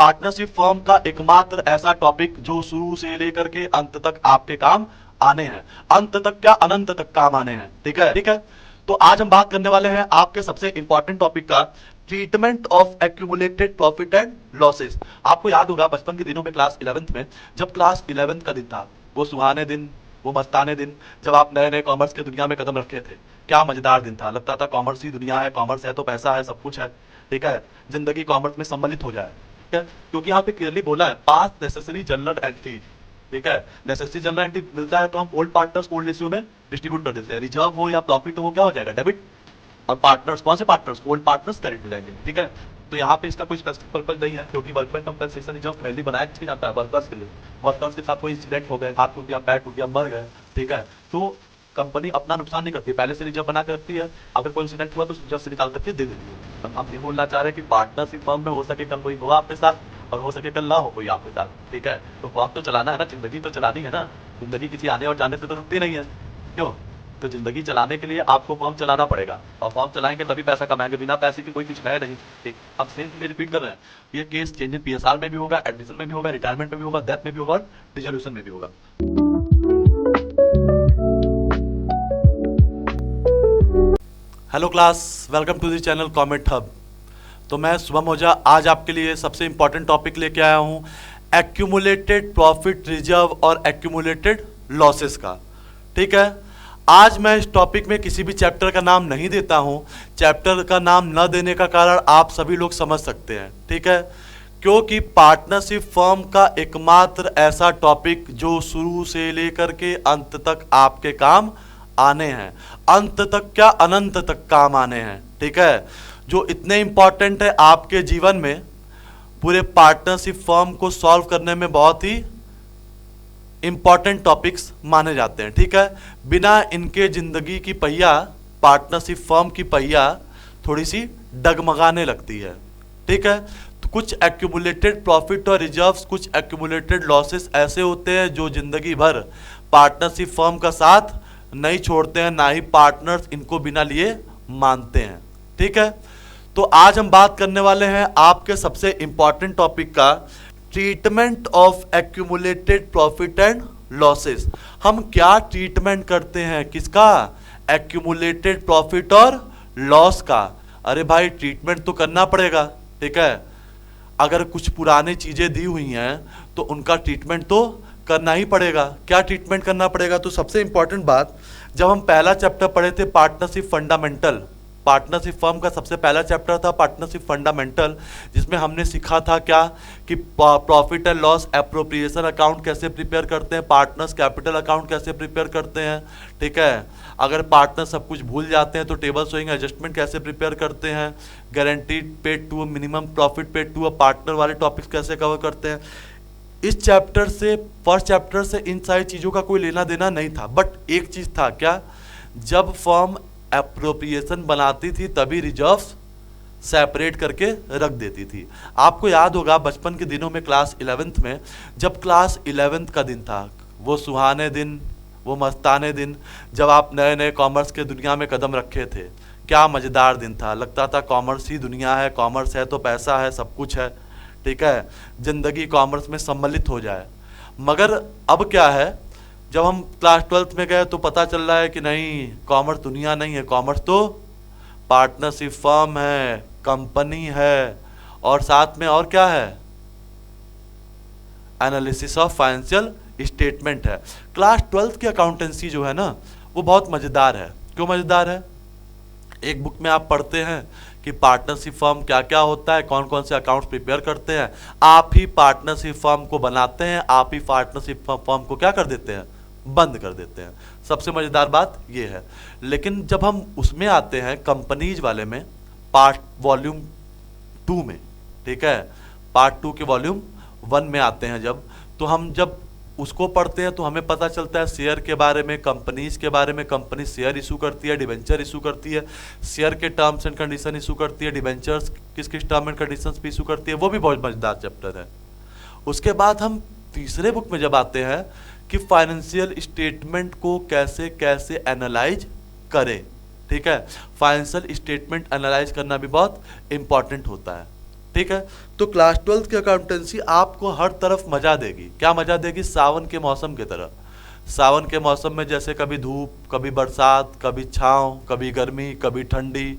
Partnership firm का एकमात्र ऐसा टॉपिक जो शुरू से लेकर के अंत तक आपके काम आने हैं। अंत तक क्या, अनंत तक काम आने हैं। ठीक है, ठीक है। तो आज हम बात करने वाले हैं आपके सबसे इंपॉर्टेंट टॉपिक का, treatment of accumulated profit and losses. आपको याद होगा बचपन के दिनों में क्लास 11th में, जब क्लास 11th का दिन था, वो सुहाने दिन, वो मस्ताने दिन, जब आप नए नए कॉमर्स की दुनिया में कदम रखे थे। क्या मजेदार दिन था, लगता था कॉमर्स ही दुनिया है, कॉमर्स है तो पैसा है, सब कुछ है। ठीक है, जिंदगी कॉमर्स में सम्मिलित हो जाए। ठीक है, क्योंकि यहाँ पे क्लियरली बोला है पास्ट नेसेसरी जनरल एंटिटी। ठीक है, नेसेसरी जनरल एंटिटी मिलता है तो हम ओल्ड पार्टनर्स ओल्ड रेशियो में डिस्ट्रीब्यूट कर देते हैं। रिजर्व हो या प्रॉफिट हो, क्या हो जाएगा, डेबिट। और पार्टनर्स कौन से पार्टनर्स, ओल्ड पार्टनर्स क्रेडिट हो जाएंगे। ठीक है, तो यहाँ पे इसका कोई स्पेसिफिक पर्पज नहीं है, क्योंकि वर्कमैन कंपनसेशन रिजर्व पहले बनाया किसके जाता है, वर्कर्स के लिए। वर्कर्स के साथ कोई इंसिडेंट हो गए, हाथ टूट गया, पैर टूट गया, मर गए। ठीक है, तो कंपनी अपना नुकसान नहीं करती, पहले से रिजर्व बना के रखती है। अगर कोई इंसिडेंट हुआ तो रिजर्व से निकाल करके दे देती है। तो हम ये बोलना चाह रहे हैं कि पार्टनरशिप फर्म में हो सके कल कोई हो आपके साथ, और हो सके कल ना हो कोई आपके साथ। ठीक है, तो फर्म तो चलाना है ना, जिंदगी तो चलानी है ना। जिंदगी किसी आने और जाने से तो रुकती नहीं है, क्यों। तो जिंदगी चलाने के लिए आपको फॉर्म चलाना पड़ेगा, और फॉर्म चलाएंगे तभी पैसा कमाएंगे, बिना पैसे के कोई कुछ है नहीं। ठीक, अब सेम रिपीट कर रहे हैं, ये केस चेंज इन पीएसआर में भी होगा, एडमिशन में भी होगा, रिटायरमेंट में भी होगा, डेथ में भी होगा, और डिसोल्यूशन में भी होगा। Hello class, welcome to the channel comet hub. तो मैं शुभम ओझा आज आपके लिए सबसे इंपॉर्टेंट टॉपिक लेके आया हूँ, एक्यूमुलेटेड प्रॉफिट रिजर्व और एक्यूमुलेटेड लॉसेस का। ठीक है, आज मैं इस टॉपिक में किसी भी चैप्टर का नाम नहीं देता हूँ। चैप्टर का नाम न देने का कारण आप सभी लोग समझ सकते हैं। ठीक है, क्योंकि पार्टनरशिप फर्म का एकमात्र ऐसा टॉपिक जो शुरू से लेकर के अंत तक आपके काम आने हैं। अंत तक क्या, अनंत तक काम आने हैं। ठीक है, जो इतने इंपॉर्टेंट है आपके जीवन में, पूरे पार्टनरशिप फर्म को सॉल्व करने में बहुत ही इंपॉर्टेंट टॉपिक्स माने जाते हैं। ठीक है, बिना इनके जिंदगी की पहिया, पार्टनरशिप फर्म की पहिया थोड़ी सी डगमगाने लगती है। ठीक है, तो कुछ एक्यूमुलेटेड प्रॉफिट और रिजर्व्स, कुछ एक्यूमुलेटेड लॉसेस ऐसे होते हैं जो जिंदगी भर पार्टनरशिप फर्म का साथ नहीं छोड़ते हैं, ना ही पार्टनर्स इनको बिना लिए मानते हैं। ठीक है, तो आज हम बात करने वाले हैं आपके सबसे इंपॉर्टेंट टॉपिक का, treatment of accumulated profit and losses. हम क्या ट्रीटमेंट करते हैं, किसका, एक्यूमुलेटेड प्रॉफिट और लॉस का। अरे भाई, ट्रीटमेंट तो करना पड़ेगा। ठीक है, अगर कुछ पुरानी चीजें दी हुई हैं तो उनका ट्रीटमेंट तो करना ही पड़ेगा। क्या ट्रीटमेंट करना पड़ेगा, तो सबसे इंपॉर्टेंट बात, जब हम पहला चैप्टर पढ़े थे पार्टनरशिप फंडामेंटल, पार्टनरशिप फर्म का सबसे पहला चैप्टर था पार्टनरशिप फंडामेंटल, जिसमें हमने सीखा था क्या कि profit and loss appropriation account कैसे प्रिपेयर करते हैं, पार्टनर्स कैपिटल अकाउंट कैसे प्रिपेयर करते हैं। ठीक है, अगर पार्टनर सब कुछ भूल जाते हैं तो टेबल शोइंग एडजस्टमेंट कैसे प्रिपेयर करते हैं, guaranteed paid to, minimum profit paid to partner वाले टॉपिक्स कैसे कवर करते हैं। इस चैप्टर से, फर्स्ट चैप्टर से इन सारी चीज़ों का कोई लेना देना नहीं था, बट एक चीज़ था क्या, जब फर्म एप्रोप्रिएशन बनाती थी तभी रिजर्व्स सेपरेट करके रख देती थी। आपको याद होगा बचपन के दिनों में क्लास 11th में, जब क्लास 11th का दिन था, वो सुहाने दिन, वो मस्ताने दिन, जब आप नए नए कॉमर्स के दुनिया में कदम रखे थे। क्या मज़ेदार दिन था, लगता था कॉमर्स ही दुनिया है, कॉमर्स है तो पैसा है, सब कुछ है। ठीक है, जिंदगी कॉमर्स में सम्मिलित हो जाए। मगर अब क्या है, जब हम क्लास 12th में गए तो पता चल रहा है कि नहीं, कॉमर्स दुनिया नहीं है, कॉमर्स तो पार्टनरशिप फर्म है, कंपनी है, और साथ में और क्या है, एनालिसिस ऑफ फाइनेंशियल स्टेटमेंट है। क्लास 12th की अकाउंटेंसी जो है ना, वो बहुत मज़ेदार है। क्यों मज़ेदार है, एक बुक में आप पढ़ते हैं कि पार्टनरशिप फर्म क्या क्या होता है, कौन कौन से अकाउंट्स प्रिपेयर करते हैं, आप ही पार्टनरशिप फर्म को बनाते हैं, आप ही पार्टनरशिप फर्म को क्या कर देते हैं, बंद कर देते हैं। सबसे मज़ेदार बात ये है। लेकिन जब हम उसमें आते हैं कंपनीज वाले में, पार्ट वॉल्यूम 2 में, ठीक है, पार्ट 2 के वॉल्यूम 1 में आते हैं जब, तो हम जब उसको पढ़ते हैं तो हमें पता चलता है शेयर के बारे में, कंपनीज के बारे में। कंपनी शेयर इशू करती है, डिवेंचर इशू करती है, शेयर के टर्म्स एंड कंडीशन इशू करती है, डिवेंचर्स किस किस टर्म एंड कंडीशंस पे इशू करती है, वो भी बहुत मजेदार चैप्टर है। उसके बाद हम तीसरे बुक में जब आते हैं कि फाइनेंशियल स्टेटमेंट को कैसे कैसे एनालाइज करें। ठीक है, फाइनेंशियल स्टेटमेंट एनालाइज करना भी बहुत इंपॉर्टेंट होता है। ठीक है। तो क्लास 12th की अकाउंटेंसी आपको हर तरफ मजा देगी। क्या मजा देगी? सावन के मौसम की तरह। सावन के मौसम में जैसे कभी धूप, कभी बरसात, कभी छाँव, कभी गर्मी, कभी ठंडी,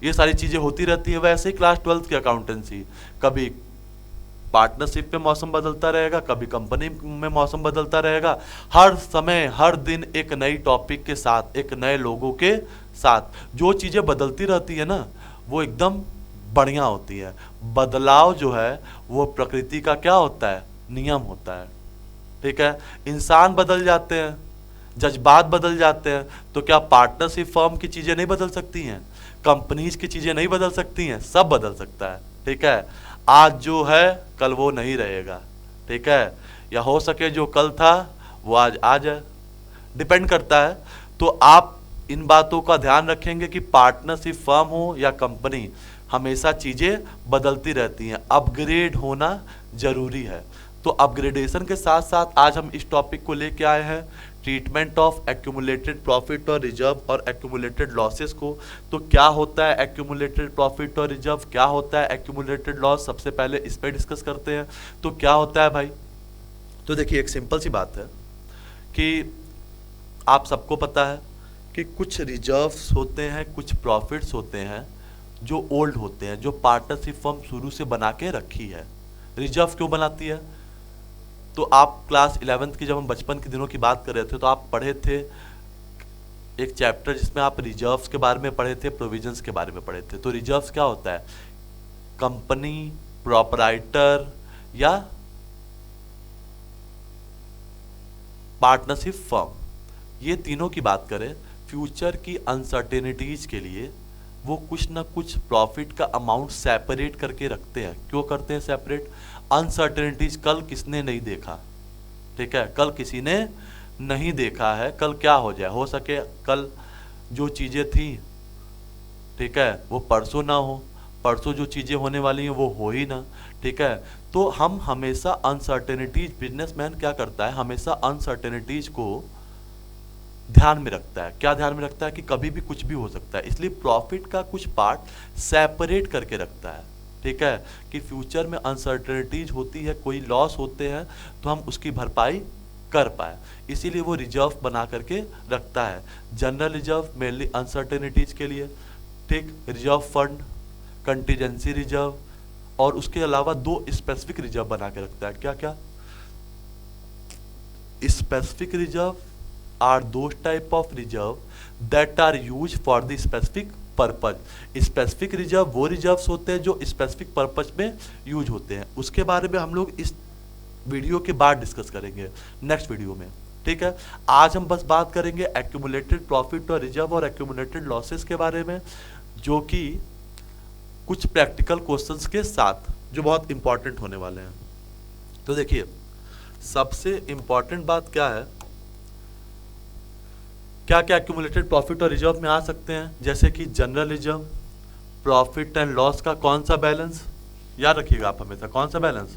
ये सारी चीज़ें होती रहती है। वैसे ही क्लास 12th की अकाउंटेंसी, कभी पार्टनरशिप में मौसम बदलता रहेगा, कभी कंपनी में मौसम बदलता रहेगा। हर समय हर दिन एक नई टॉपिक के साथ, एक नए लोगों के साथ जो चीज़ें बदलती रहती है ना, वो एकदम बढ़िया होती है। बदलाव जो है वो प्रकृति का क्या होता है? नियम होता है। ठीक है। इंसान बदल जाते हैं, जज्बात बदल जाते हैं, तो क्या पार्टनरशिप फर्म की चीज़ें नहीं बदल सकती हैं? कंपनीज की चीज़ें नहीं बदल सकती हैं? सब बदल सकता है। ठीक है। आज जो है कल वो नहीं रहेगा। ठीक है। या हो सके जो कल था वो आज आ जाए, डिपेंड करता है। तो आप इन बातों का ध्यान रखेंगे कि पार्टनरशिप फर्म हो या कंपनी, हमेशा चीज़ें बदलती रहती हैं। अपग्रेड होना ज़रूरी है। तो अपग्रेडेशन के साथ साथ आज हम इस टॉपिक को लेके आए हैं, ट्रीटमेंट ऑफ एक्यूमुलेटेड प्रॉफिट और रिजर्व और एक्यूमुलेटेड लॉसेस को। तो क्या होता है एक्यूमुलेटेड प्रॉफिट और रिजर्व, क्या होता है एक्यूमुलेटेड लॉस, सबसे पहले इस पर डिस्कस करते हैं। तो क्या होता है भाई? तो देखिए, एक सिंपल सी बात है कि आप सबको पता है कि कुछ रिजर्व्स होते हैं, कुछ प्रॉफिट्स होते हैं जो ओल्ड होते हैं, जो पार्टनरशिप फर्म शुरू से बना के रखी है। रिजर्व क्यों बनाती है? तो आप क्लास 11th की, जब हम बचपन के दिनों की बात कर रहे थे, तो आप पढ़े थे एक चैप्टर जिसमें आप रिजर्व्स के बारे में पढ़े थे, प्रोविजंस के बारे में पढ़े थे। तो रिजर्व्स क्या होता है? कंपनी, प्रोपराइटर या पार्टनरशिप फर्म, ये तीनों की बात करें, फ्यूचर की अनसर्टेनिटीज के लिए वो कुछ ना कुछ प्रॉफिट का अमाउंट सेपरेट करके रखते हैं। क्यों करते हैं सेपरेट? अनसर्टेनिटीज, कल किसने नहीं देखा। ठीक है। कल किसी ने नहीं देखा है, कल क्या हो जाए, हो सके कल जो चीज़ें थी, ठीक है, वो परसों ना हो, परसों जो चीज़ें होने वाली हैं वो हो ही ना। ठीक है। तो हम हमेशा अनसर्टेनिटीज, बिजनेसमैन क्या करता है, हमेशा अनसर्टेनिटीज को ध्यान में रखता है। क्या ध्यान में रखता है? कि कभी भी कुछ भी हो सकता है, इसलिए प्रॉफिट का कुछ पार्ट सेपरेट करके रखता है। ठीक है। कि फ्यूचर में अनसर्टेनिटीज होती है, कोई लॉस होते हैं, तो हम उसकी भरपाई कर पाए, इसीलिए वो रिजर्व बना करके रखता है। जनरल रिजर्व मेनली अनसर्टेनिटीज के लिए। ठीक। रिजर्व फंड, कंटीजेंसी रिजर्व, और उसके अलावा दो स्पेसिफिक रिजर्व बना के रखता है। क्या क्या? Specific reserve are those type of reserve that are used for the specific purpose. Specific reserve वो रिजर्व्स होते हैं जो स्पेसिफिक पर्पज में यूज होते हैं। उसके बारे में हम लोग इस वीडियो के बाद डिस्कस करेंगे, नेक्स्ट वीडियो में। ठीक है। आज हम बस बात करेंगे एक्यूमुलेटेड प्रॉफिट और रिजर्व और एक्यूमुलेटेड लॉसेस के बारे में, जो कि कुछ प्रैक्टिकल क्वेश्चंस के साथ, जो बहुत इंपॉर्टेंट होने वाले हैं। तो देखिए, सबसे इंपॉर्टेंट बात क्या है, क्या क्या एक्यूमुलेटेड प्रॉफिट और रिजर्व में आ सकते हैं, जैसे कि general reserve, profit and loss का कौन सा बैलेंस, याद रखिएगा आप हमेशा, कौन सा balance?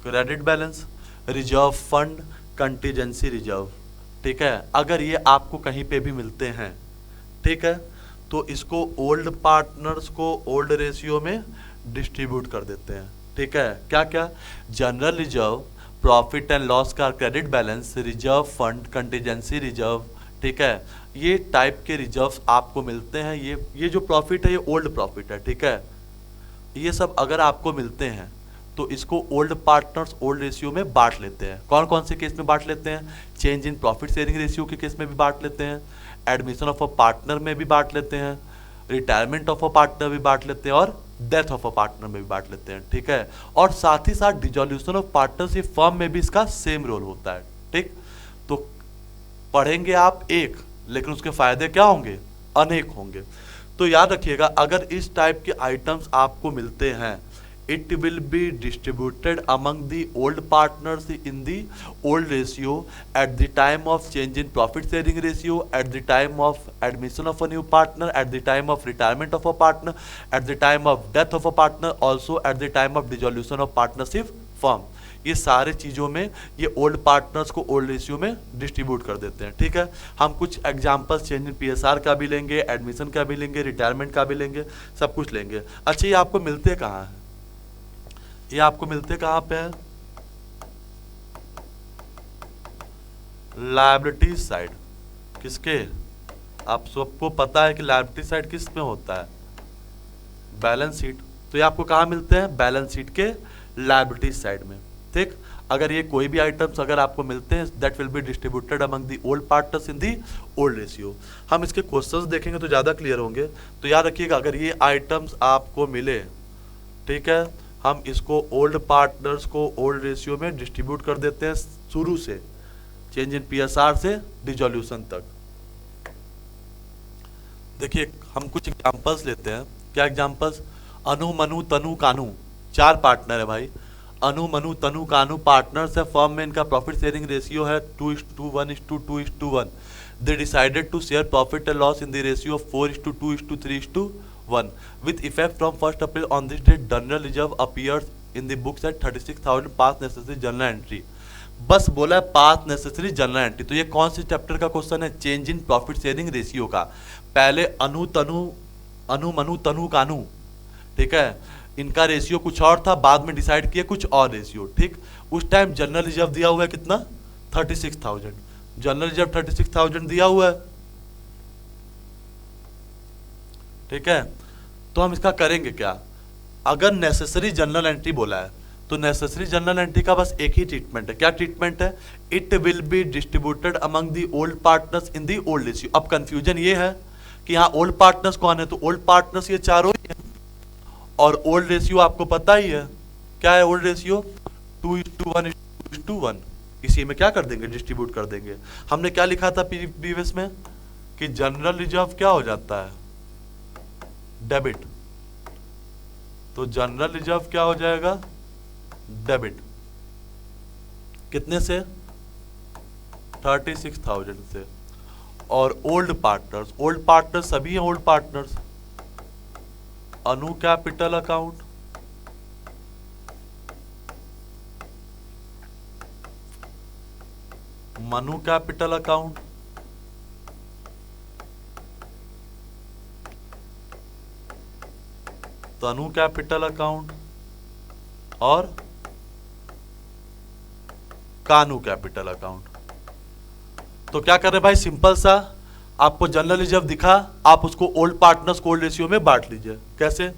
Credit balance, reserve fund, contingency reserve. ठीक है। अगर ये आपको कहीं पे भी मिलते हैं, ठीक है, तो इसको ओल्ड पार्टनर्स को ओल्ड रेशियो में डिस्ट्रीब्यूट कर देते हैं। ठीक है। क्या क्या? General reserve, profit and loss का credit balance, reserve fund, contingency reserve. ठीक है। ये टाइप के रिजर्व्स आपको मिलते हैं। ये जो प्रॉफिट है ये ओल्ड प्रॉफिट है। ठीक है। ये सब अगर आपको मिलते हैं तो इसको ओल्ड पार्टनर्स ओल्ड रेशियो में बांट लेते हैं। कौन कौन से केस में बांट लेते हैं? Change in profit sharing ratio के केस में भी बांट लेते हैं, एडमिशन ऑफ अ पार्टनर में भी बांट लेते हैं, रिटायरमेंट ऑफ अ पार्टनर भी बांट लेते हैं, और डेथ ऑफ अ पार्टनर में भी बांट लेते हैं। ठीक है। और साथ ही साथ डिसॉल्यूशन ऑफ पार्टनरशिप फर्म में भी इसका सेम रोल होता है। ठीक। तो पढ़ेंगे आप एक, लेकिन उसके फायदे क्या होंगे? अनेक होंगे। तो याद रखिएगा, अगर इस टाइप के आइटम्स आपको मिलते हैं, it will be distributed among the old partners in the old ratio at the time of change in profit sharing ratio, at the time of admission of a new partner, at the time of retirement of a partner, at the time of death of a partner, also at the time of dissolution of partnership firm. ये सारे चीज़ों में ये old partners को old ratio में distribute कर देते हैं। ठीक है, हम कुछ एग्जांपल्स चेंज इन पीएसआर का भी लेंगे, एडमिशन का भी लेंगे, रिटायरमेंट का भी लेंगे, सब कुछ लेंगे। अच्छा, ये आपको मिलते कहाँ हैं? ये आपको मिलते कहाँ पे हैं? Liability side. किसके? आप सबको पता है कि लायबिलिटी साइड किस में होता है? Balance sheet. तो ये आपको कहाँ मिलते हैं? बैलेंस शीट के लायबिलिटी साइड में। ठीक, अगर ये कोई भी आइटम्स अगर आपको मिलते हैं that will be distributed among the old partners in the old ratio. हम इसके क्वेश्चंस देखेंगे तो ज़्यादा क्लियर होंगे। तो याद रखिएगा, अगर ये आइटम्स आपको मिले, ठीक है, हम इसको ओल्ड पार्टनर्स को ओल्ड रेशियो में डिस्ट्रीब्यूट कर देते हैं शुरू से, चेंज इन पीएसआर से डिसोल्यूशन तक। देखिए, हम कुछ एग्जांपल्स लेते हैं। क्या एग्जांपल्स? अनु, मनु, तनु, कानू, 4 पार्टनर है भाई। अनु, मनु, तनु, कानू पार्टनर्स है। फर्म में इनका प्रॉफिट शेयरिंग रेशियो है 2:1:2:1। They decided to share profit and loss in the ratio of 4:2:3:1 with effect from 1 April on this date general reserve appears in the books at 36,000 pass necessary general entry. बस बोला है पास necessary general entry. तो ये कौन से chapter का question है? Change in profit sharing ratio का। पहले अनु, मनु, तनु, कानू, ठीक है, इनका रेशियो कुछ और था, बाद में डिसाइड किया कुछ और रेशियो। ठीक, उस टाइम जनरल रिजर्व दिया हुआ है कितना? 36,000। जनरल रिजर्व 36,000 दिया हुआ है। ठीक है, तो हम इसका करेंगे क्या? अगर नेसेसरी जनरल एंट्री बोला है तो नेसेसरी जनरल एंट्री का बस एक ही ट्रीटमेंट है। क्या ट्रीटमेंट है? It will be distributed among the old partners in the old ratio. अब कंफ्यूजन ये है कि यहाँ ओल्ड पार्टनर्स कौन है? तो ओल्ड पार्टनर्स ये चारों ही हैं, और ओल्ड रेशियो आपको पता ही है। क्या है ओल्ड रेशियो? 2:1:1। इसी में क्या कर देंगे? डिस्ट्रीब्यूट कर देंगे। हमने क्या लिखा था प्रीवियस में कि जनरल रिजर्व क्या हो जाता है? डेबिट। तो जनरल रिजर्व क्या हो जाएगा? डेबिट। कितने से? 36,000 से। और ओल्ड पार्टनर्स सभी हैं old partners. Anu capital account, Manu capital account, Tanu capital account और कानू कैपिटल अकाउंट। तो क्या कर रहे भाई? सिंपल सा, आपको जनरल रिजर्व दिखा, आप उसको ओल्ड पार्टनर्स को ओल्ड रेशियो में बांट लीजिए। कैसे?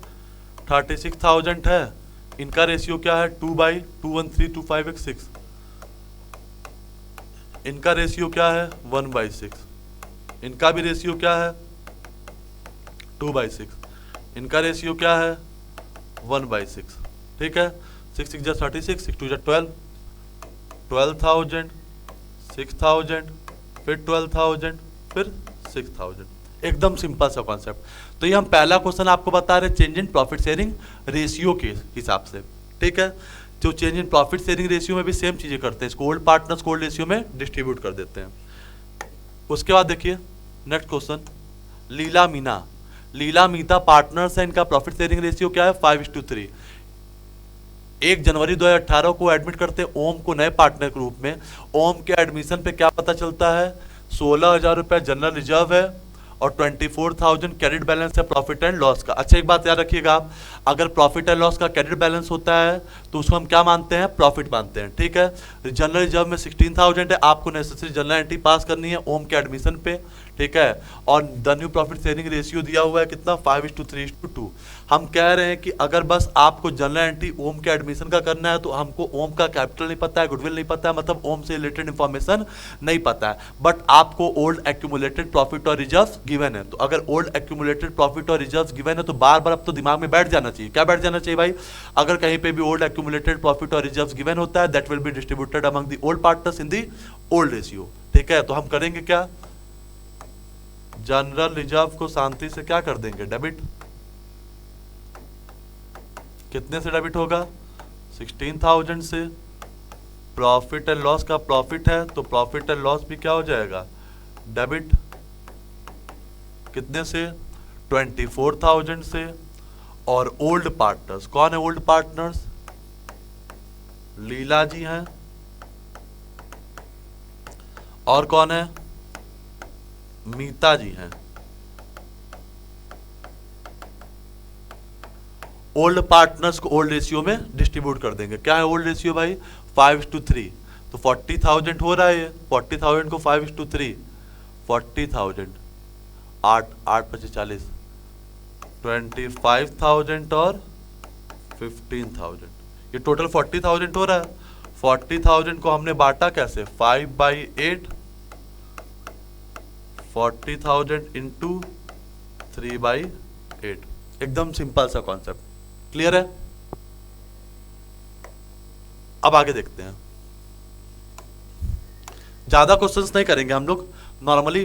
36,000 है, इनका रेशियो क्या है? 2:21325x6। इनका रेशियो क्या है? 1/6। इनका भी रेशियो क्या है? 2/6। इनका रेशियो क्या है? 1/6। ठीक है, 6 6 जा 36, 6 2 जा 12, 12,000, 6,000, फिर 12,000, फिर 6,000। एकदम सिंपल सा कॉन्सेप्ट। तो ये हम पहला क्वेश्चन आपको बता रहे change in profit sharing ratio के हिसाब से। ठीक है, जो change in profit sharing ratio में भी सेम चीजें करते हैं, इसको ओल्ड पार्टनर्स को ओल्ड रेशियो में डिस्ट्रीब्यूट कर देते हैं। उसके बाद देखिए नेक्स्ट क्वेश्चन, लीला मीता पार्टनर्स है, इनका प्रॉफिट शेयरिंग रेशियो क्या है? 5:3। 1 जनवरी 2018 को एडमिट करते हैं ओम को नए पार्टनर के रूप में। ओम के एडमिशन पे क्या पता चलता है? 16,000 रुपये जनरल रिजर्व है और 24,000 क्रेडिट बैलेंस है प्रॉफिट एंड लॉस का। अच्छा, एक बात याद रखिएगा आप, अगर प्रॉफिट एंड लॉस का क्रेडिट बैलेंस होता है तो उसको हम क्या मानते हैं? प्रॉफिट मानते हैं। ठीक है, जनरल रिजर्व में 16,000 है, आपको नेसेसरी जनरल एंट्री पास करनी है ओम के एडमिशन पे। ठीक है, और the new profit sharing ratio दिया हुआ है कितना? 5:3:2। हम कह रहे हैं कि अगर बस आपको जनरल एंट्री ओम के एडमिशन का करना है तो हमको ओम का कैपिटल नहीं पता है, गुडविल नहीं पता है, मतलब ओम से रिलेटेड इंफॉर्मेशन नहीं पता है, बट आपको ओल्ड एक्यूमुलेटेड प्रॉफिट और रिजर्व गिवन है। तो अगर ओल्ड एक्यूमुलेटेड प्रॉफिट और रिजर्व गिवन है तो बार बार अब तो दिमाग में बैठ जाना चाहिए। क्या बैठ जाना चाहिए भाई? अगर कहीं पे भी ओल्ड एक्यूमुलेटेड प्रॉफिट और रिजर्व गिवन होता है that will be distributed among the old partners in the old ratio. ठीक है, तो हम करेंगे क्या? जनरल रिजर्व को शांति से क्या कर देंगे? डेबिट। कितने से डेबिट होगा? 16,000 से। प्रॉफिट एंड लॉस का प्रॉफिट है तो प्रॉफिट एंड लॉस भी क्या हो जाएगा? डेबिट। कितने से? 24,000 से। और ओल्ड पार्टनर्स, कौन है ओल्ड पार्टनर्स? लीला जी हैं, और कौन है, मीता जी हैं। ओल्ड पार्टनर्स को ओल्ड रेशियो में डिस्ट्रीब्यूट कर देंगे। क्या है ओल्ड रेशियो भाई, 5:3। तो 40,000 हो रहा है ये, 40,000 को 5:3, 40,000, 8 8 25 40, 25,000 और 15,000, ये टोटल 40,000 हो रहा है। 40,000 को हमने बांटा कैसे, 5/8, 40,000 इंटू 3/8। एकदम सिंपल सा कॉन्सेप्ट, क्लियर है। अब आगे देखते हैं, ज्यादा क्वेश्चंस नहीं करेंगे हम लोग, नॉर्मली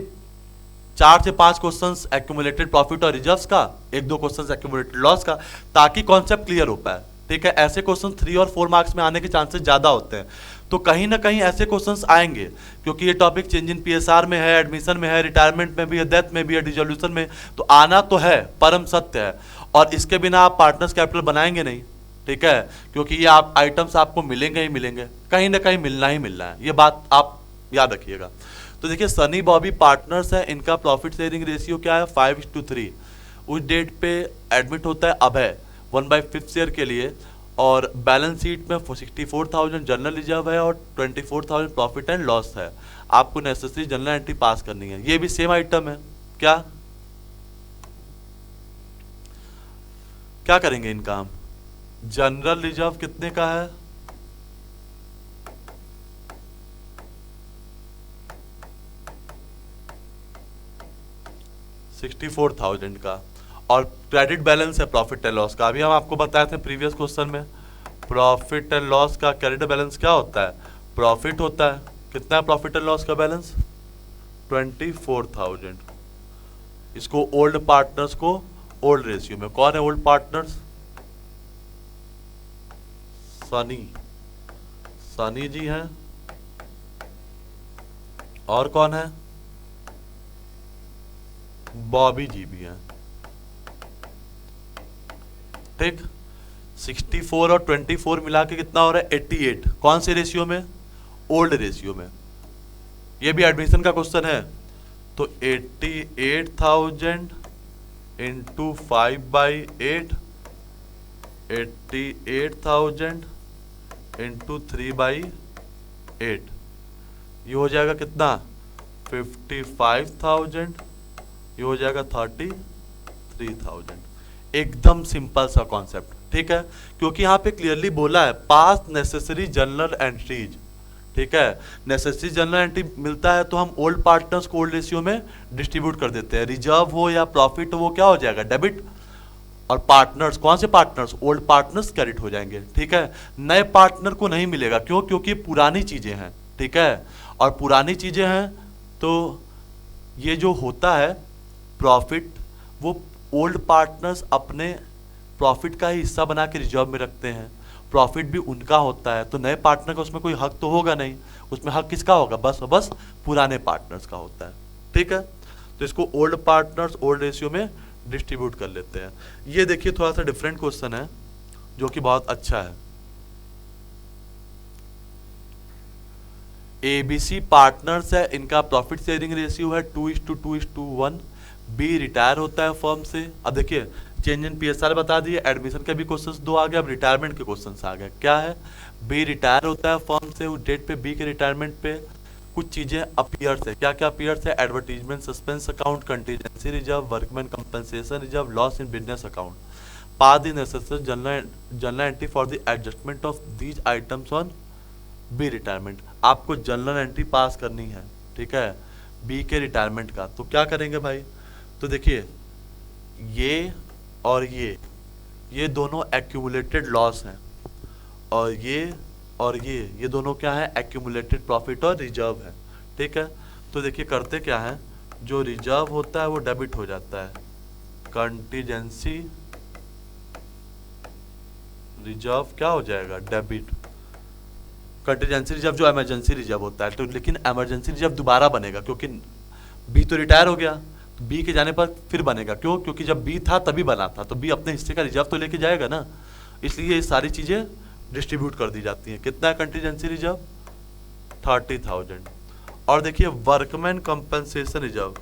4 से 5 क्वेश्चंस एक्यूमुलेटेड प्रॉफिट और रिजर्व्स का, 1-2 क्वेश्चंस एक्यूमुलेटेड लॉस का, ताकि कॉन्सेप्ट क्लियर हो पाए। ठीक है, ऐसे क्वेश्चन 3 और 4 मार्क्स में आने के चांसेस ज्यादा होते हैं, तो कहीं ना कहीं ऐसे क्वेश्चंस आएंगे, क्योंकि ये टॉपिक चेंज इन पीएसआर में है, एडमिशन में है, रिटायरमेंट में भी है, डेथ में भी है, डिसोल्यूशन में, तो आना तो है, परम सत्य है। और इसके बिना आप पार्टनर्स कैपिटल बनाएंगे नहीं, ठीक है, क्योंकि ये आप आइटम्स आपको मिलेंगे ही मिलेंगे, कहीं ना कहीं मिलना ही मिलना है, ये बात आप याद रखिएगा। तो देखिए सनी बॉबी पार्टनर्स है, इनका प्रॉफिट शेयरिंग रेशियो क्या है, 5:3। उस डेट पे एडमिट होता है अभय 1/5 शेयर के लिए, और बैलेंस शीट में 64,000 जनरल रिजर्व है और 24,000 प्रॉफिट एंड लॉस है। आपको नेसेसरी जनरल एंट्री पास करनी है, ये भी सेम आइटम है। क्या क्या करेंगे इनका हम, जनरल रिजर्व कितने का है, 64,000 का, और क्रेडिट बैलेंस है प्रॉफिट एंड लॉस का। अभी हम आपको बताए थे प्रीवियस क्वेश्चन में, प्रॉफिट एंड लॉस का क्रेडिट बैलेंस क्या होता है, प्रॉफिट होता है। कितना है प्रॉफिट एंड लॉस का बैलेंस, 24,000। इसको ओल्ड पार्टनर्स को ओल्ड रेशियो में, कौन है ओल्ड पार्टनर्स, सनी जी हैं, और कौन है, बॉबी जी भी हैं। ठीक, 64 और 24 मिला के कितना हो रहा है, 88। कौन से रेशियो में, ओल्ड रेशियो में। ये भी एडमिशन का क्वेश्चन है, तो 88,000 इंटू 5/8, 88,000 इंटू 3/8, ये हो जाएगा कितना, 55,000, ये हो जाएगा 33,000। एकदम सिंपल सा कॉन्सेप्ट, ठीक है, क्योंकि यहाँ पे क्लियरली बोला है पास नेसेसरी जनरल एंट्रीज। ठीक है, नेसेसरी जनरल एंट्री मिलता है तो हम ओल्ड पार्टनर्स को ओल्ड रेशियो में डिस्ट्रीब्यूट कर देते हैं, रिजर्व हो या प्रॉफिट हो वो क्या हो जाएगा, डेबिट, और पार्टनर्स, कौन से पार्टनर्स, ओल्ड पार्टनर्स क्रेडिट हो जाएंगे। ठीक है, नए पार्टनर को नहीं मिलेगा, क्यों, क्योंकि पुरानी चीजें हैं। ठीक है, और पुरानी चीजें हैं तो ये जो होता है प्रॉफिट, वो ओल्ड पार्टनर्स अपने प्रॉफिट का ही हिस्सा बना के रिजर्व में रखते हैं, प्रॉफिट भी उनका होता है, तो नए पार्टनर का उसमें कोई हक तो होगा नहीं, उसमें हक किसका होगा, बस पुराने पार्टनर्स का होता है। ठीक है, तो इसको ओल्ड पार्टनर्स ओल्ड रेशियो में डिस्ट्रीब्यूट कर लेते हैं। ये देखिए थोड़ा सा डिफरेंट क्वेश्चन है जो कि बहुत अच्छा है। एबीसी पार्टनर्स है, इनका प्रॉफिट शेयरिंग रेशियो है 2:2:1। बी रिटायर होता है फर्म से। अब देखिए चेंज इन पीएसआर बता दिए, एडमिशन के भी क्वेश्चंस 2 आ गए, अब रिटायरमेंट के क्वेश्चंस आ गए। क्या है, बी रिटायर होता है फर्म से, उस डेट पे बी के रिटायरमेंट पे कुछ चीजें अपीयर्स है। क्या क्या अपीयर्स है, advertisement, suspense account, contingency reserve, workman compensation reserve, loss in business account. Pass the necessary general entry for the adjustment of these items on B retirement. आपको जनरल एंट्री पास करनी है, ठीक है, B के retirement का। तो क्या करेंगे भाई, तो देखिए ये और ये दोनों एक्यूमुलेटेड लॉस हैं, और ये दोनों क्या है, एक्यूमुलेटेड प्रॉफिट और रिजर्व है। ठीक है, तो देखिए करते क्या है, जो रिजर्व होता है वो डेबिट हो जाता है, कंटीजेंसी रिजर्व क्या हो जाएगा, डेबिट। कंटीजेंसी रिजर्व जो इमरजेंसी रिजर्व होता है, तो लेकिन इमरजेंसी रिजर्व दोबारा बनेगा, क्योंकि बी तो रिटायर हो गया, तो बी के जाने पर फिर बनेगा। क्यों, क्योंकि जब बी था तभी बना था, तो बी अपने हिस्से का रिजर्व तो लेके जाएगा ना, इसलिए ये सारी चीजें डिस्ट्रीब्यूट कर दी जाती हैं। कितना है कंटीजेंसी रिजर्व? 30,000। और देखिए वर्कमैन कंपनसेशन रिजर्व,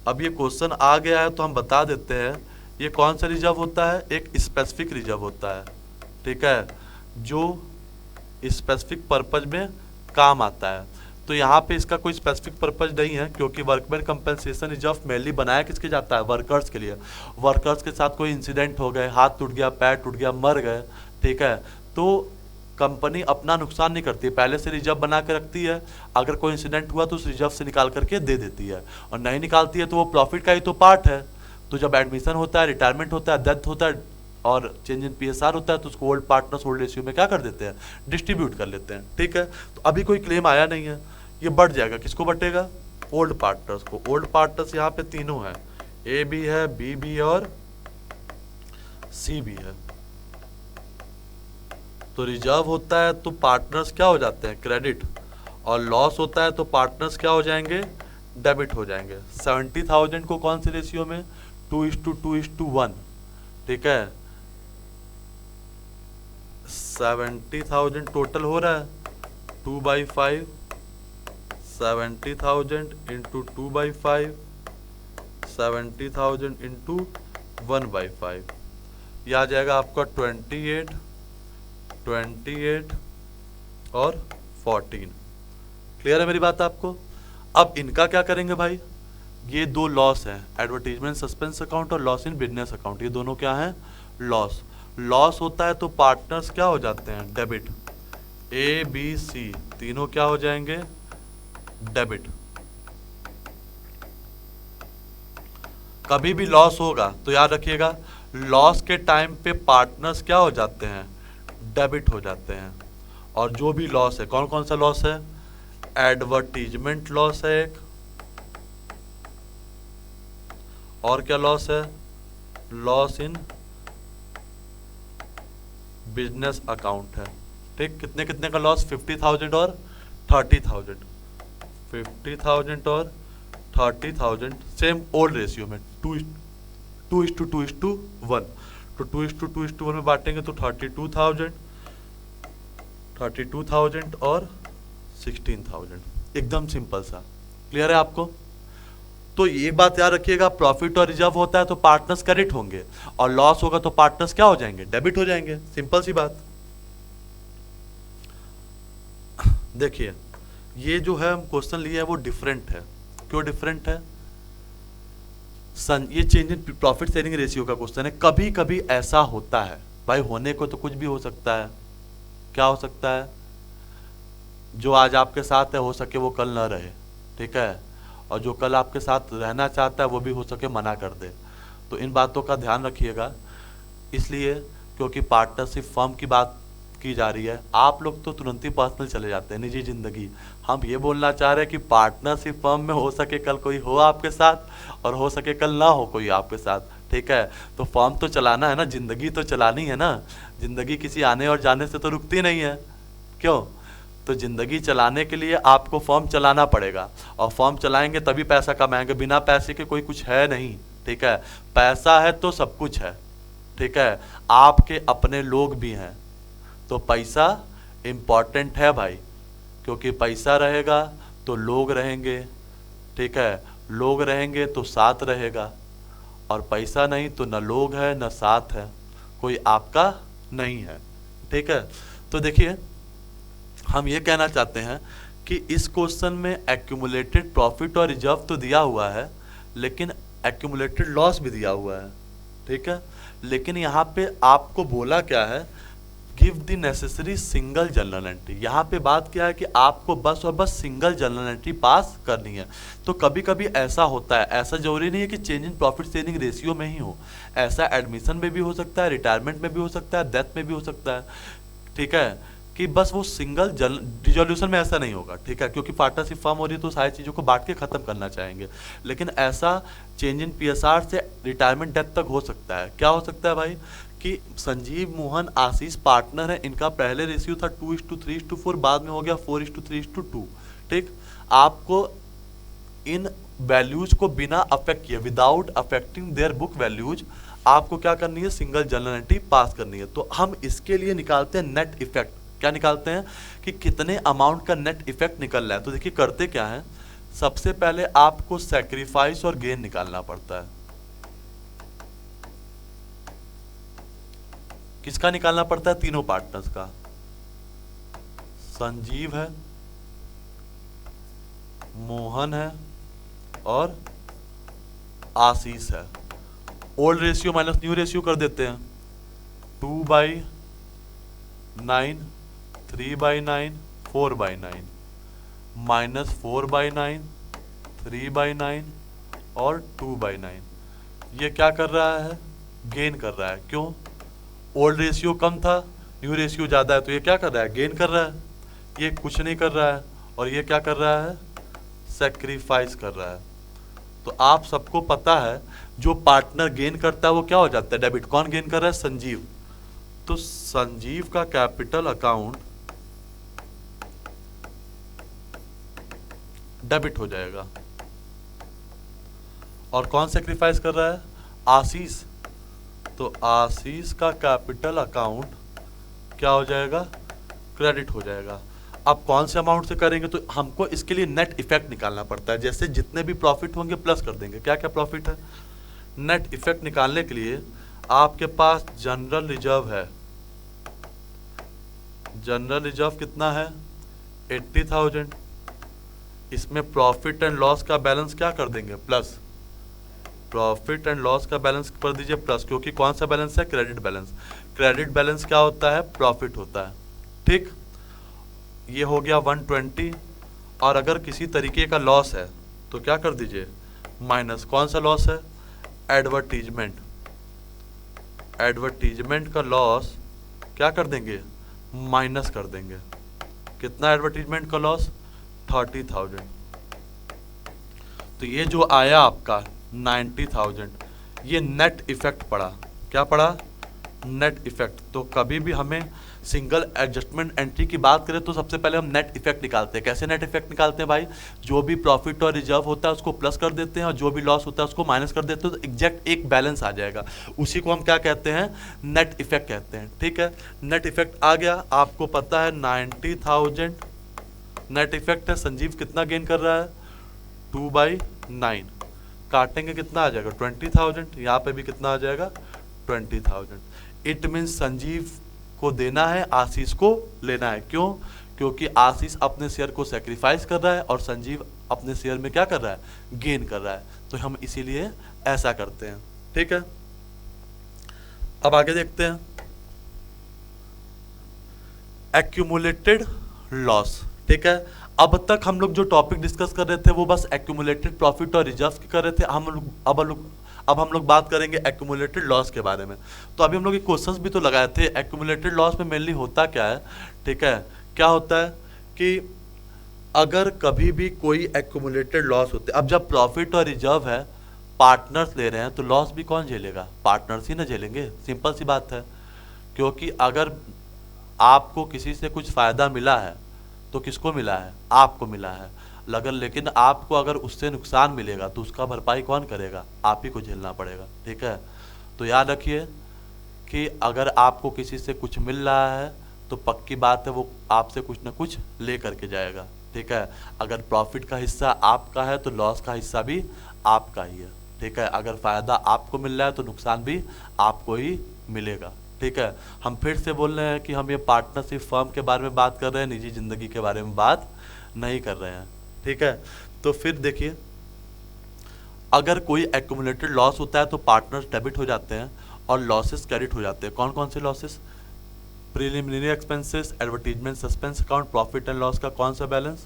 अब ये क्वेश्चन आ गया है तो हम बता देते हैं ये कौन सा रिजर्व होता है, एक स्पेसिफिक रिजर्व होता है, ठीक है, जो स्पेसिफिक पर्पज में काम आता है। तो यहाँ पे इसका कोई स्पेसिफिक पर्पज नहीं है, क्योंकि वर्कमैन कंपनसेशन रिजर्व मेनली बनाया किसके जाता है? वर्कर्स के लिए। वर्कर्स के साथ कोई इंसिडेंट हो गए, हाथ टूट गया, पैर टूट गया, मर गए, ठीक है, तो कंपनी अपना नुकसान नहीं करती है, पहले से रिजर्व बना के रखती है, अगर कोई इंसिडेंट हुआ तो उस रिजर्व से निकाल करके दे देती है, और नहीं निकालती है तो वो प्रॉफिट का ही तो पार्ट है। तो जब एडमिशन होता है, रिटायरमेंट होता है, डेथ होता है और चेंज इन पीएसआर होता है, तो उसको ओल्ड पार्टनर्स ओल्ड रेशियो में क्या कर देते हैं? डिस्ट्रीब्यूट कर लेते हैं, ठीक है। तो अभी कोई क्लेम आया नहीं है, ये बढ़ जाएगा, किसको बटेगा? ओल्ड पार्टनर्स को। ओल्ड पार्टनर्स यहाँ पे तीनों हैं, ए भी है, बी भी है और सी भी है। तो रिजर्व होता है तो पार्टनर्स क्या हो जाते हैं? क्रेडिट, और लॉस होता है तो पार्टनर्स क्या हो जाएंगे? डेबिट हो जाएंगे। 70,000 को कौन से रेशियो में? 2:2:1, ठीक है। 70,000 टोटल हो रहा है 2/5, 70,000 इंटू 2/5, 70,000 इंटू 1/5, यह आ जाएगा आपका 28 और 14। क्लियर है मेरी बात आपको? अब इनका क्या करेंगे भाई? ये दो लॉस है, एडवर्टीजमेंट सस्पेंस अकाउंट और लॉस इन बिजनेस अकाउंट, ये दोनों क्या है? लॉस। लॉस होता है तो पार्टनर्स क्या हो जाते हैं? डेबिट। ए बी सी तीनों क्या हो जाएंगे? डेबिट। कभी भी लॉस होगा तो याद रखिएगा, लॉस के टाइम पे पार्टनर्स क्या हो जाते हैं? डेबिट हो जाते हैं। और जो भी लॉस है, कौन कौन सा लॉस है? एडवर्टीजमेंट लॉस है एक, और क्या लॉस है? लॉस इन बिजनेस अकाउंट है, ठीक। कितने कितने का लॉस? 50,000 और 30,000, 50,000 और 30,000, सेम ओल्ड रेशियो में 2:2:1। तो 2:2:1 में बांटेंगे तो 32,000 और 16,000, एकदम सिंपल सा। क्लियर है आपको? तो ये बात याद रखिएगा, प्रॉफिट और रिजर्व होता है तो पार्टनर्स क्रेडिट होंगे, और लॉस होगा तो पार्टनर्स क्या हो जाएंगे? डेबिट हो जाएंगे, सिंपल सी बात। देखिए ये जो है हम क्वेश्चन लिए है वो डिफरेंट है। क्यों डिफरेंट है? ये change in profit sharing ratio का क्वेश्चन है। कभी कभी ऐसा होता है भाई, होने को तो कुछ भी हो सकता है। क्या हो सकता है? जो आज आपके साथ है हो सके वो कल ना रहे, ठीक है, और जो कल आपके साथ रहना चाहता है वो भी हो सके मना कर दे। तो इन बातों का ध्यान रखिएगा, इसलिए क्योंकि पार्टनरशिप फर्म की बात की जा रही है। आप लोग तो तुरंत ही पर्सनल चले जाते हैं, निजी जिंदगी। हम ये बोलना चाह रहे हैं कि पार्टनरशिप फर्म में हो सके कल कोई हो आपके साथ और हो सके कल ना हो कोई आपके साथ, ठीक है। तो फर्म तो चलाना है ना, जिंदगी तो चलानी है ना। जिंदगी किसी आने और जाने से तो रुकती नहीं है, क्यों? तो जिंदगी चलाने के लिए आपको फर्म चलाना पड़ेगा, और फर्म चलाएंगे तभी पैसा कमाएंगे। बिना पैसे के कोई कुछ है नहीं, ठीक है। पैसा है तो सब कुछ है, ठीक है। आपके अपने लोग भी हैं, तो पैसा इम्पॉर्टेंट है भाई, क्योंकि पैसा रहेगा तो लोग रहेंगे, ठीक है। लोग रहेंगे तो साथ रहेगा, और पैसा नहीं तो न लोग है न साथ है, कोई आपका नहीं है, ठीक है। तो देखिए हम ये कहना चाहते हैं कि इस क्वेश्चन में एक्यूमुलेटेड प्रॉफिट और रिजर्व तो दिया हुआ है, लेकिन एक्यूमुलेटेड लॉस भी दिया हुआ है, ठीक है। लेकिन यहाँ पे आपको बोला क्या है? Give the necessary single journal entry. यहाँ पे बात क्या है कि आपको बस और बस सिंगल जर्नल एंट्री पास करनी है। तो कभी कभी ऐसा होता है, ऐसा जरूरी नहीं है कि change in profit sharing ratio में ही हो, ऐसा एडमिशन में भी हो सकता है, रिटायरमेंट में भी हो सकता है, डेथ में भी हो सकता है, ठीक है। कि बस वो सिंगल रिजोल्यूशन में ऐसा नहीं होगा, ठीक है, क्योंकि पार्टनरशिप फर्म हो रही है तो सारी चीज़ों को बांट के खत्म करना चाहेंगे। लेकिन ऐसा चेंज इन पीएसआर से रिटायरमेंट डेथ तक हो सकता है। क्या हो सकता है भाई? कि संजीव मोहन आशीष पार्टनर है, इनका पहले रेशियो था 2:3:4, बाद में हो गया 4:3:2, ठीक। आपको इन वैल्यूज को बिना अफेक्ट किए, without affecting their book values, आपको क्या करनी है, सिंगल जर्नल एंट्री पास करनी है। तो हम इसके लिए निकालते हैं नेट इफेक्ट। क्या निकालते हैं कि कितने अमाउंट का नेट इफेक्ट निकल रहा है। तो देखिए करते क्या है, सबसे पहले आपको सैक्रिफाइस और गेन निकालना पड़ता है। किसका निकालना पड़ता है, तीनों पार्टनर्स का। संजीव है, मोहन है और आशीष है। Old ratio minus new ratio कर देते हैं। 2/9, 3/9, 4/9, माइनस 4/9, 3/9 और 2/9। ये क्या कर रहा है, गेन कर रहा है। क्यों, ओल्ड रेशियो कम था, न्यू रेशियो ज़्यादा है, तो ये क्या कर रहा है, गेन कर रहा है। ये कुछ नहीं कर रहा है और ये क्या कर रहा है, सेक्रीफाइस कर रहा है। तो आप सबको पता है जो पार्टनर गेन करता है वो क्या हो जाता है, डेबिट। कौन गेन कर रहा है, संजीव। तो संजीव का कैपिटल अकाउंट डेबिट हो जाएगा। और कौन सेक्रीफाइस कर रहा है, आशीष। तो आशीष का कैपिटल अकाउंट क्या हो जाएगा, क्रेडिट हो जाएगा। अब कौन से अमाउंट से करेंगे, तो हमको इसके लिए नेट इफेक्ट निकालना पड़ता है। जैसे जितने भी प्रॉफिट होंगे प्लस कर देंगे। क्या क्या प्रॉफिट है, नेट इफेक्ट निकालने के लिए आपके पास जनरल रिजर्व है। जनरल रिजर्व कितना है, 80,000। इसमें प्रॉफिट एंड लॉस का बैलेंस क्या कर देंगे, प्लस। प्रॉफिट एंड लॉस का बैलेंस कर दीजिए प्लस, क्योंकि कौन सा बैलेंस है, क्रेडिट बैलेंस। क्रेडिट बैलेंस क्या होता है, प्रॉफिट होता है। ठीक, ये हो गया 120। और अगर किसी तरीके का लॉस है तो क्या कर दीजिए, माइनस। कौन सा लॉस है, एडवर्टीजमेंट। एडवर्टीजमेंट का लॉस क्या कर देंगे, माइनस कर देंगे। कितना एडवर्टीजमेंट का लॉस, 30,000। तो ये जो आया आपका 90,000, ये नेट इफेक्ट पड़ा। क्या पड़ा, नेट इफेक्ट। तो कभी भी हमें सिंगल एडजस्टमेंट एंट्री की बात करें तो सबसे पहले हम नेट इफेक्ट निकालते हैं। कैसे नेट इफेक्ट निकालते हैं भाई, जो भी प्रॉफिट और रिजर्व होता है उसको प्लस कर देते हैं और जो भी लॉस होता है उसको माइनस कर देते हैं, तो एग्जैक्ट एक बैलेंस आ जाएगा। उसी को हम क्या कहते हैं, नेट इफेक्ट कहते हैं। ठीक है, नेट इफेक्ट आ गया। आपको पता है 90,000 नेट इफेक्ट है। संजीव कितना गेन कर रहा है, 2/9। काटेंगे कितना आ जाएगा, 20,000। यहाँ पे भी कितना आ जाएगा, 20,000। इट मीन्स संजीव को देना है, आशीष को लेना है। क्यों, क्योंकि आशीष अपने शेयर को सेक्रीफाइस कर रहा है और संजीव अपने शेयर में क्या कर रहा है, गेन कर रहा है। तो हम इसीलिए ऐसा करते हैं। ठीक है, अब आगे देखते हैं एक्यूमुलेटेड लॉस। ठीक है, अब तक हम लोग जो टॉपिक डिस्कस कर रहे थे वो बस एक्यूमुलेटेड प्रॉफिट और रिजर्व की कर रहे थे। अब हम लोग बात करेंगे एक्यूमुलेटेड लॉस के बारे में। तो अभी हम लोग क्वेश्चंस भी तो लगाए थे। एक्यूमुलेटेड लॉस में मेनली होता क्या है, ठीक है, क्या होता है कि अगर कभी भी कोई एक्यूमुलेटेड लॉस होते, अब जब प्रॉफिट और रिजर्व है, पार्टनर्स ले रहे हैं, तो लॉस भी कौन झेलेगा, पार्टनर्स ही ना झेलेंगे। सिंपल सी बात है। क्योंकि अगर आपको किसी से कुछ फ़ायदा मिला है तो किसको मिला है, आपको मिला है। लेकिन आपको अगर उससे नुकसान मिलेगा तो उसका भरपाई कौन करेगा, आप ही को झेलना पड़ेगा। ठीक है, तो याद रखिए कि अगर आपको किसी से कुछ मिल रहा है तो पक्की बात है वो आपसे कुछ ना कुछ ले करके जाएगा। ठीक है, अगर प्रॉफिट का हिस्सा आपका है तो लॉस का हिस्सा भी आपका ही है। ठीक है, अगर फ़ायदा आपको मिल रहा है तो नुकसान भी आपको ही मिलेगा। ठीक है, हम फिर से बोल रहे हैं कि हम ये पार्टनरशिप फर्म के बारे में बात कर रहे हैं, निजी ज़िंदगी के बारे में बात नहीं कर रहे हैं। ठीक है, तो फिर देखिए, अगर कोई एक्यूमुलेटेड लॉस होता है तो पार्टनर्स डेबिट हो जाते हैं और लॉसेस क्रेडिट हो जाते हैं। कौन कौन से losses, preliminary expenses, advertisement, suspense account, profit and loss का कौन सा बैलेंस,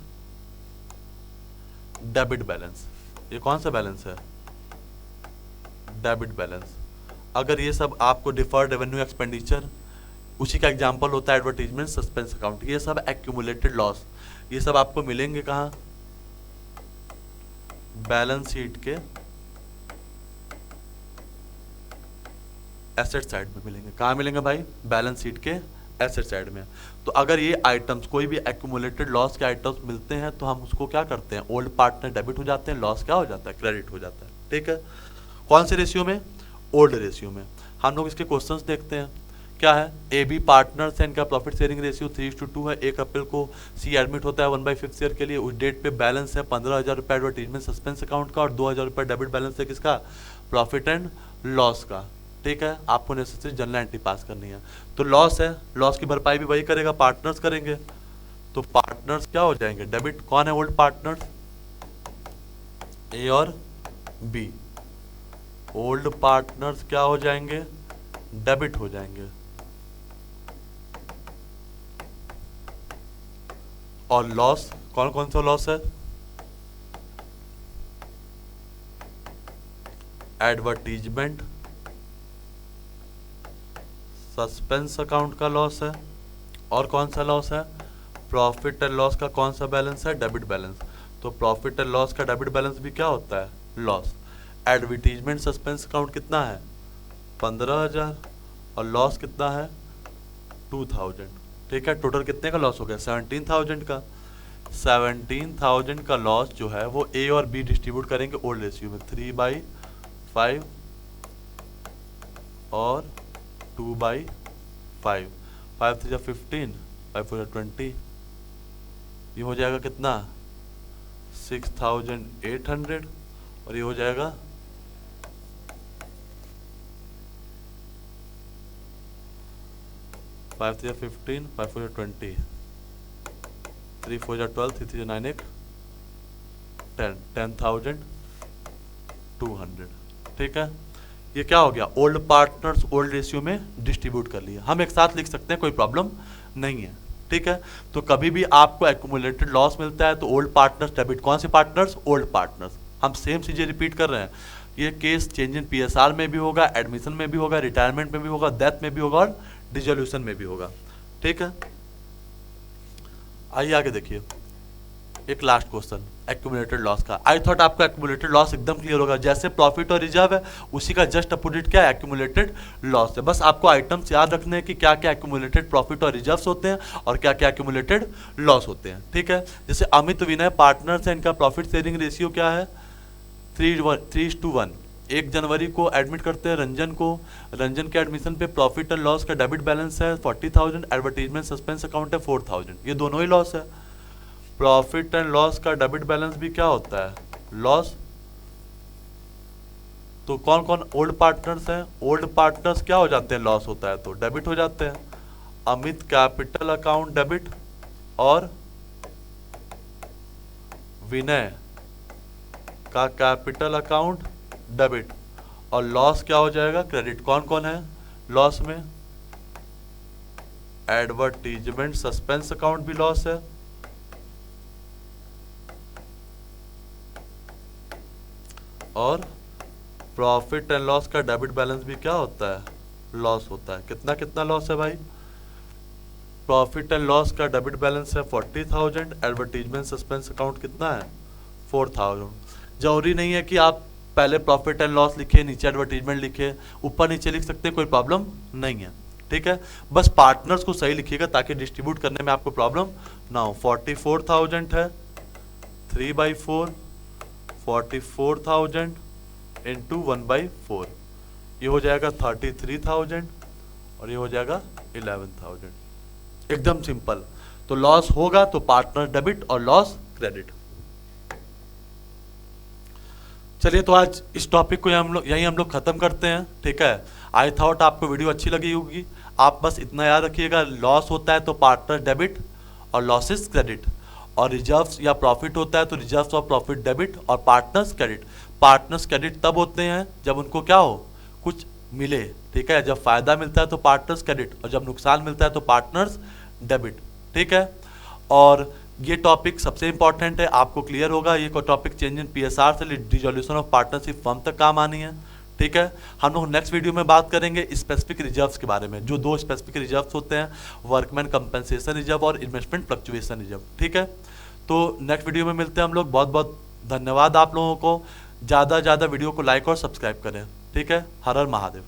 डेबिट बैलेंस। ये कौन सा बैलेंस है, डेबिट बैलेंस। अगर ये सब आपको डिफर्ड रेवेन्यू एक्सपेंडिचर, उसी का एग्जांपल होता है एडवर्टीजमेंट, सस्पेंस अकाउंट, ये सब एक्यूमुलेटेड लॉस, ये सब आपको मिलेंगे कहाँ, बैलेंस शीट के एसेट साइड में मिलेंगे। कहाँ मिलेंगे भाई, बैलेंस शीट के एसेट साइड में। तो अगर ये आइटम्स, कोई भी एक्यूमुलेटेड लॉस के आइटम्स मिलते हैं तो हम उसको क्या करते हैं, ओल्ड पार्टनर डेबिट हो जाते हैं, लॉस क्या हो जाता है, क्रेडिट हो जाता है। ठीक है, कौन से रेशियो में, ओल्ड रेशियो में। हम लोग इसके क्वेश्चंस देखते हैं। क्या है, ए बी पार्टनर्स है, इनका प्रॉफिट शेयरिंग रेशियो 3:2 है। 1 अप्रैल को सी एडमिट होता है 1/5 ईयर के लिए। उस डेट पे बैलेंस है 15,000 रुपये एडवर्टीजमेंट सस्पेंस अकाउंट का और 2,000 रुपये डेबिट बैलेंस है किसका, प्रॉफिट एंड लॉस का। ठीक है, आपको नेसेसरी जनरल एंट्री पास करनी है। तो लॉस है, लॉस की भरपाई भी वही करेगा, पार्टनर्स करेंगे। तो पार्टनर्स क्या हो जाएंगे, डेबिट। कौन है ओल्ड पार्टनर्स, ए और बी। ओल्ड पार्टनर्स क्या हो जाएंगे, डेबिट हो जाएंगे। और लॉस, कौन कौन सा लॉस है, एडवर्टीजमेंट सस्पेंस अकाउंट का लॉस है। और कौन सा लॉस है, प्रॉफिट एंड लॉस का कौन सा बैलेंस है, डेबिट बैलेंस। तो प्रॉफिट एंड लॉस का डेबिट बैलेंस भी क्या होता है, लॉस। एडवर्टीजमेंट सस्पेंस अकाउंट कितना है, 15,000 और लॉस कितना है, 2,000। ठीक है, टोटल कितने का लॉस हो गया, 17,000 का। 17,000 का लॉस जो है वो ए और बी डिस्ट्रीब्यूट करेंगे ओल्ड रेशियो में, 3/5 और 2/5। 5 3 15, 5 4 20, ये हो जाएगा कितना, 6,800 और ये हो जाएगा 5 3 15, 5 4 20, 3 4 12, 3 3 9 8 10, 10,200। ठीक है, ये क्या हो गया, ओल्ड पार्टनर्स ओल्ड रेशियो में डिस्ट्रीब्यूट कर लिया। हम एक साथ लिख सकते हैं, कोई प्रॉब्लम नहीं है। ठीक है, तो कभी भी आपको एक्यूमुलेटेड लॉस मिलता है तो ओल्ड पार्टनर्स डेबिट। कौन से पार्टनर्स, ओल्ड पार्टनर्स। हम सेम चीजें रिपीट कर रहे हैं। ये केस चेंज इन पीएसआर में भी होगा, एडमिशन में भी होगा, रिटायरमेंट में भी होगा, डेथ में भी होगा और डिसोल्यूशन में भी होगा। ठीक है, आइए आगे देखिए, एक लास्ट क्वेश्चन एक्यूमुलेटेड लॉस का। आई थॉट आपका एक्यूमुलेटेड लॉस एकदम क्लियर होगा। जैसे प्रॉफिट और रिजर्व है उसी का जस्ट अपोजिट क्या है, एक्यूमुलेटेड लॉस है। बस आपको आइटम्स याद रखने हैं कि क्या क्या एक्यूमुलेटेड प्रॉफिट और रिजर्व्स होते हैं और क्या क्या एक्यूमुलेटेड लॉस होते हैं। ठीक है, जैसे अमित विनय पार्टनर्स है, इनका प्रॉफिट शेयरिंग रेशियो क्या है, 3:1। 1 जनवरी को एडमिट करते हैं रंजन को। रंजन के एडमिशन पे प्रॉफिट एंड लॉस का डेबिट बैलेंस है 40,000, एडवर्टीजमेंट सस्पेंस अकाउंट है 4,000। ये दोनों ही लॉस है। प्रॉफिट एंड लॉस का डेबिट बैलेंस भी क्या होता है, लॉस। तो कौन कौन ओल्ड पार्टनर्स हैं, ओल्ड पार्टनर्स क्या हो जाते हैं, लॉस होता है तो डेबिट हो जाते हैं। अमित कैपिटल अकाउंट डेबिट और विनय का कैपिटल अकाउंट डेबिट और लॉस क्या हो जाएगा, क्रेडिट। कौन कौन है लॉस में, एडवर्टीजमेंट सस्पेंस अकाउंट भी लॉस है और प्रॉफिट एंड लॉस का डेबिट बैलेंस भी क्या होता है, लॉस होता है। कितना कितना लॉस है भाई, प्रॉफिट एंड लॉस का डेबिट बैलेंस है 40,000, एडवर्टीजमेंट सस्पेंस अकाउंट कितना है 4,000। जरूरी नहीं है कि आप पहले प्रॉफिट एंड लॉस लिखे नीचे एडवर्टीजमेंट लिखे, ऊपर नीचे लिख सकते हैं, कोई प्रॉब्लम नहीं है। ठीक है, बस पार्टनर्स को सही लिखिएगा ताकि डिस्ट्रीब्यूट करने में आपको प्रॉब्लम ना हो। 44,000 है, 3/4, 44,000 इंटू 1/4, ये हो जाएगा 33,000 और ये हो जाएगा 11,000। एकदम सिंपल। तो लॉस होगा तो पार्टनर डेबिट और लॉस क्रेडिट। चलिए, तो आज इस टॉपिक को यहीं हम लोग खत्म करते हैं। ठीक है, आई थॉट आपको वीडियो अच्छी लगी होगी। आप बस इतना याद रखिएगा, लॉस होता है तो पार्टनर डेबिट और लॉसेस क्रेडिट, और रिजर्व्स या प्रॉफिट होता है तो रिजर्व्स और प्रॉफिट डेबिट और पार्टनर्स क्रेडिट। पार्टनर्स क्रेडिट तब होते हैं जब उनको क्या हो, कुछ मिले। ठीक है, जब फायदा मिलता है तो पार्टनर्स क्रेडिट और जब नुकसान मिलता है तो पार्टनर्स डेबिट। ठीक है, और ये टॉपिक सबसे इंपॉर्टेंट है, आपको क्लियर होगा। ये टॉपिक चेंज इन पीएसआर से डिसोल्यूशन ऑफ पार्टनरशिप फर्म तक काम आनी है। ठीक है, हम लोग नेक्स्ट वीडियो में बात करेंगे स्पेसिफिक रिजर्व्स के बारे में, जो 2 स्पेसिफिक रिजर्व्स होते हैं, वर्कमैन कंपनसेशन रिजर्व और इन्वेस्टमेंट फ्लक्चुएशन रिजर्व। ठीक है, तो नेक्स्ट वीडियो में मिलते हैं हम लोग। बहुत बहुत धन्यवाद आप लोगों को। ज़्यादा वीडियो को लाइक और सब्सक्राइब करें। ठीक है, हर हर महादेव।